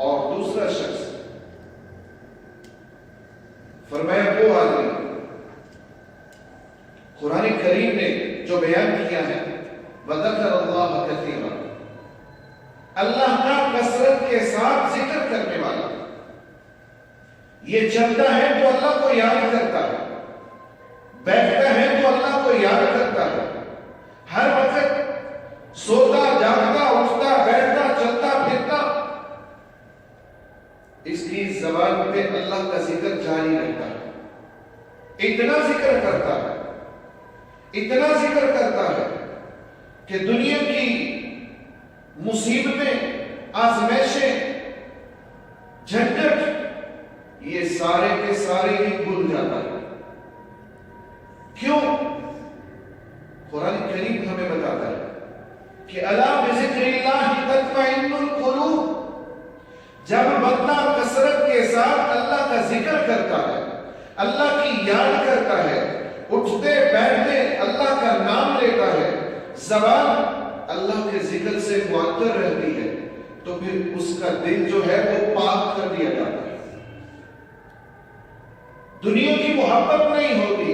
اور دوسرا شخص فرمایا وہ آدمی قرآن کریم نے جو بیان کیا ہے وَذَكَرَ اللَّهَ كَثِيرًا، اللہ کا کثرت کے ساتھ ذکر کرنے والا، یہ چلتا ہے تو اللہ کو یاد کرتا ہے، بیٹھتا ہے تو اللہ کو یاد کرتا ہے، ہر وقت سوتا جاگتا اٹھتا بیٹھتا چلتا پھرتا اس کی زبان پہ اللہ کا ذکر جاری رہتا ہے، اتنا ذکر کرتا ہے، اتنا ذکر کرتا ہے کہ دنیا کی مصیبتیں، آزمائشیں، جھنجٹ یہ سارے کے سارے ہی بھول جاتا ہے۔ کیوں؟ قرآن کریم ہمیں بتاتا ہے کہ الا بذکر اللہ تطمئن القلوب، جب بندہ کثرت کے ساتھ اللہ کا ذکر کرتا ہے، اللہ کی یاد کرتا ہے، اٹھتے بیٹھتے اللہ کا نام لیتا ہے، زبان اللہ کے ذکر سے معطر رہتی ہے، تو پھر اس کا دل جو ہے وہ پاک کر دیا جاتا ہے، دنیا کی محبت نہیں ہوتی،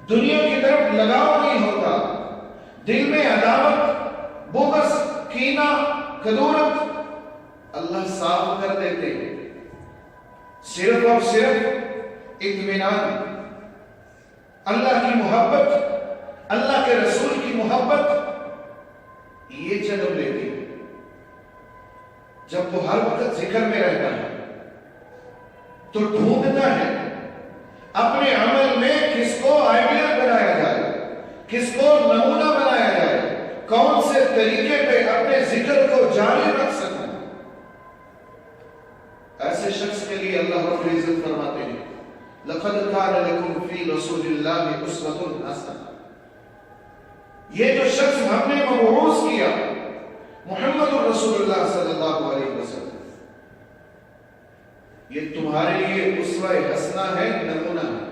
دنیا کی طرف لگاؤ نہیں ہوتا، دل میں عداوت، بغض، کینہ، کدورت اللہ صاف کر دیتے ہیں، صرف اور صرف اطمینان، اللہ کی محبت، اللہ کے رسول کی محبت یہ جنم لیتی ہے۔ جب وہ ہر وقت ذکر میں رہتا ہے تو ڈھونڈتا ہے اپنے عمل میں کس کو آئیڈیل بنایا جائے، کس کو نمونہ بنایا جائے، کون سے طریقے پہ اپنے ذکر کو جاری رکھ سکوں۔ ایسے شخص کے لیے اللہ رب العزت فرماتے ہیں لَقَدْ كَانَ لَكُمْ فِي رَسُولِ اللَّهِ أُسْوَةٌ حَسَنَةٌ، یہ جو شخص ہم نے مبعوث کیا محمد الرسول اللہ صلی اللہ علیہ وسلم، یہ تمہارے لیے اسوہ حسنہ ہے، نمونہ ہے۔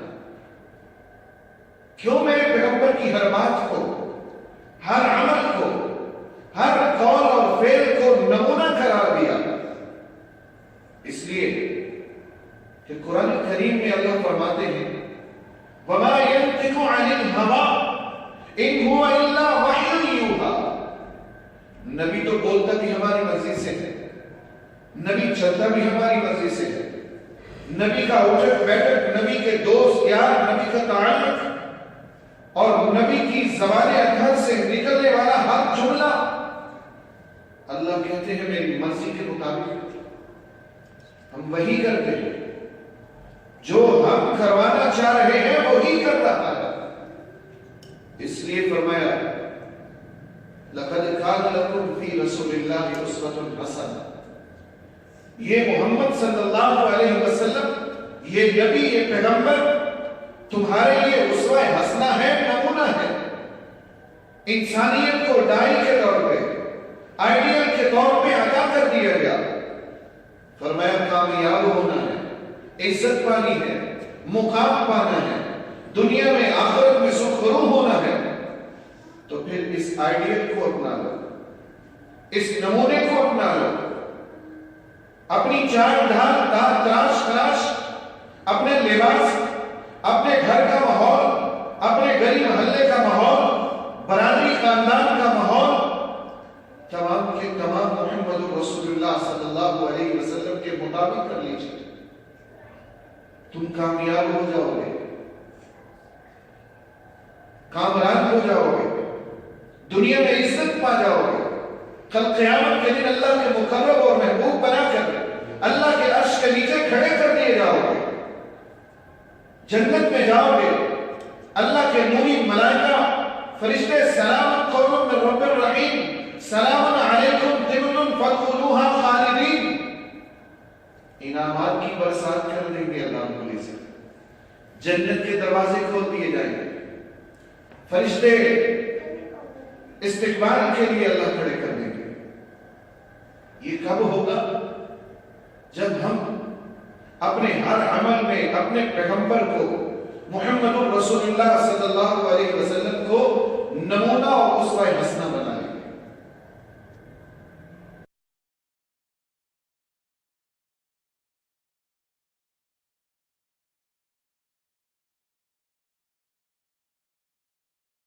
کیوں میرے پیغمبر کی ہر بات کو، ہر عمل کو، ہر قول اور فعل کو نمونہ قرار دیا؟ اس لیے کہ قرآن کریم میں اللہ فرماتے ہیں وَمَا يَنْطِقُ عَنِ الْهَوَىٰ إِنْ هُوَ إِلَّا وَحْيٌ يُوحَىٰ، نبی تو بولتا بھی ہماری مرضی سے ہے، نبی چلتا بھی ہماری مرضی سے ہے، نبی کا اٹھک بیٹھک، نبی کے دوست یار، نبی کا تعلق اور نبی کی زبان اطہر سے نکلنے والا ہر جملہ اللہ کہتے ہیں میری مرضی کے مطابق ہم وہی کرتے ہیں، جو ہم کروانا چاہ رہے ہیں وہی کر رہا ہے۔ اس لیے فرمایا لَقَدْ كَانَ لَكُمْ فِي رَسُولِ اللَّهِ أُسْوَةٌ حَسَنَةٌ، یہ محمد صلی اللہ علیہ وسلم، یہ نبی، یہ پیغمبر تمہارے لیے اسوہ حسنہ ہے، نمونہ ہے، انسانیت کو ڈائل کے طور پہ، آئیڈیل کے طور پہ عطا کر دیا گیا۔ فرمایا کامیاب ہونا ہے، عزت پانی ہے، مقام پانا ہے، دنیا میں آخرت میں سرخرو ہونا ہے، تو پھر اس آئیڈیل کو اپنا لو، اس نمونے کو اپنا لو، اپنی چال ڈھال تراش خراش، اپنے لباس، اپنے گھر کا ماحول، اپنے گلی محلے کا ماحول، برادری خاندان کا ماحول، تمام کے تمام محمد رسول اللہ صلی اللہ علیہ وسلم کے مطابق کر لیجیے، تم کامیاب ہو جاؤ گے، کامران ہو جاؤ گے، دنیا میں عزت پا جاؤ گے، کل قیامت کے دن اللہ کے مقرب اور محبوب بنا کر اللہ کے عرش کے نیچے کھڑے کر دیے جاؤ گے، جنت میں جاؤ گے، اللہ کے نوری ملائکہ فرشتے سلام قوم من رب الرحیم سلام علیکم طبتم فادخلوها خالدین، انعامات کی برسات کر دیں گے اللہ تعالی سے، جنت کے دروازے کھول دیے جائیں گے، فرشتے استقبال کے لیے اللہ کھڑے کر دیں گے۔ یہ کب ہوگا؟ جب ہم اپنے ہر عمل میں اپنے پیغمبر کو محمد الرسول اللہ صلی اللہ علیہ وسلم کو نمونہ اور اسوہ حسنہ بنائیں۔